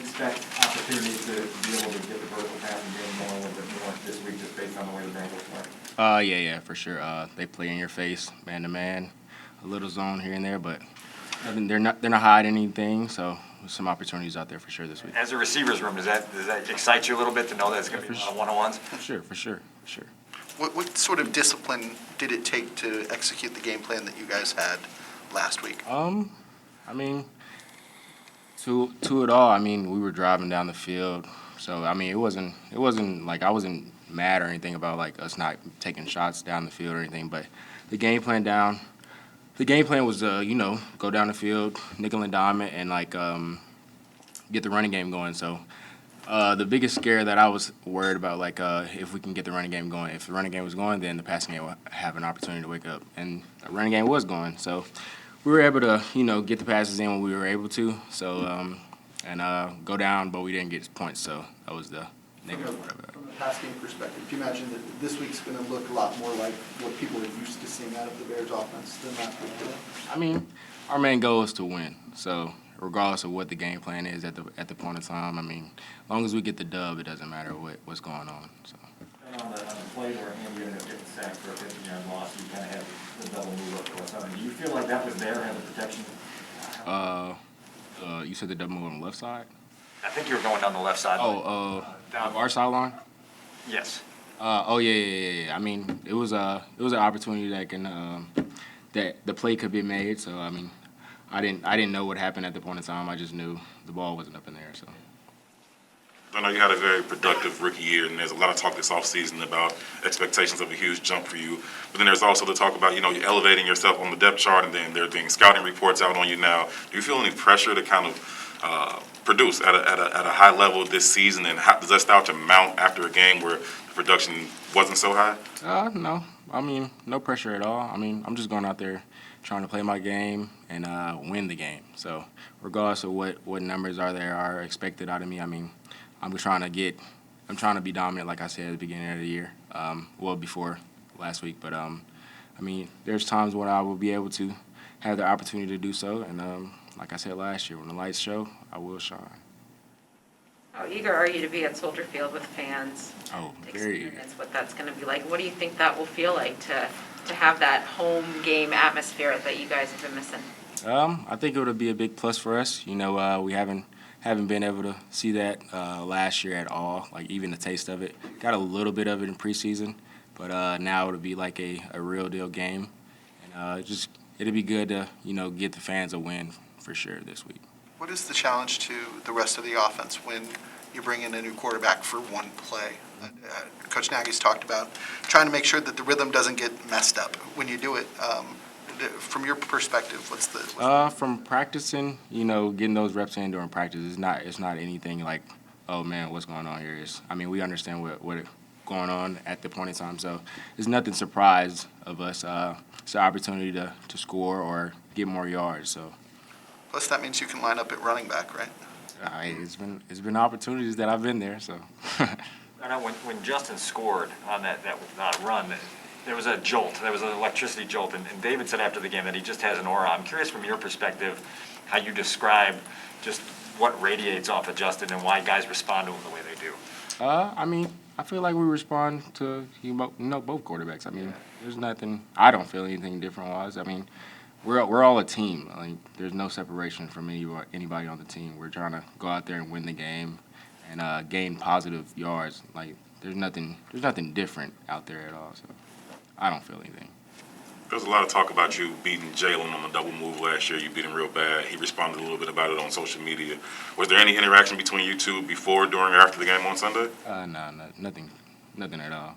expect opportunities to be able to get the vertical passing game going a little bit more this week, just based on the way the Bengals play? Yeah, for sure. They play in your face, man to man, a little zone here and there, but I mean, they're not hiding anything. So there's some opportunities out there for sure this week. As a receivers room, does that excite you a little bit to know that it's going to be a lot of one-on-ones? For sure. What sort of discipline did it take to execute the game plan that you guys had last week? I mean, to it all. I mean, we were driving down the field, so I mean, it wasn't like I wasn't mad or anything about like us not taking shots down the field or anything. But the game plan was go down the field, nickel and dime it, and like get the running game going. So the biggest scare that I was worried about, like if we can get the running game going. If the running game was going, then the passing game would have an opportunity to wake up, and the running game was going. So we were able to, get the passes in when we were able to. So and go down, but we didn't get points. So that was the negative part of it. From a pass game perspective, do you imagine that this week's going to look a lot more like what people are used to seeing out of the Bears offense than last week? I mean, our main goal is to win. So regardless of what the game plan is at the point of time, I mean, as long as we get the dub, it doesn't matter what's going on. So. And on the play where Henry ended up getting sacked for a 50-yard loss, you kind of had the double move up to us. I mean, do you feel like that was there, had the protection? You said the double move on the left side? I think you were going down the left side. Down our sideline? Yes. Yeah. I mean, it was an opportunity that the play could be made. So I mean, I didn't know what happened at the point in time. I just knew the ball wasn't up in there. So. I know you had a very productive rookie year, and there's a lot of talk this offseason about expectations of a huge jump for you. But then there's also the talk about, you elevating yourself on the depth chart, and then there being scouting reports out on you now. Do you feel any pressure to kind of produce at a high level this season, and does that start to mount after a game where the production wasn't so high? No. I mean, no pressure at all. I mean, I'm just going out there trying to play my game and win the game. So regardless of what numbers are expected out of me, I mean, I'm trying to be dominant, like I said at the beginning of the year, before last week. But, I mean, there's times when I will be able to have the opportunity to do so. And like I said last year, when the lights show, I will shine. How eager are you to be at Soldier Field with fans? Oh, very eager. Experience what that's going to be like. What do you think that will feel like to have that home game atmosphere that you guys have been missing? I think it would be a big plus for us. We haven't been able to see that last year at all, like even a taste of it. Got a little bit of it in preseason, but now it'll be like a real deal game. And it'll be good to, get the fans a win for sure this week. What is the challenge to the rest of the offense when you bring in a new quarterback for one play? Coach Nagy's talked about trying to make sure that the rhythm doesn't get messed up when you do it. From your perspective, what's the from practicing, getting those reps in during practice, it's not anything like, oh man, what's going on here? We understand what going on at the point in time, so there's nothing surprise of us. It's an opportunity to score or get more yards. So. Plus, that means you can line up at running back, right? It's been opportunities that I've been there. So. I know when Justin scored on that run, there was a jolt. There was an electricity jolt. And David said after the game that he just has an aura. I'm curious from your perspective how you describe just what radiates off of Justin and why guys respond to him the way they do. I feel like we respond to both quarterbacks. I mean, there's nothing. I don't feel anything different-wise. I mean, we're all a team. Like, there's no separation from anybody on the team. We're trying to go out there and win the game and gain positive yards. Like, there's nothing different out there at all. So I don't feel anything. There's a lot of talk about you beating Jalen on the double move last year. You beat him real bad. He responded a little bit about it on social media. Was there any interaction between you two before, during, or after the game on Sunday? No, nothing at all.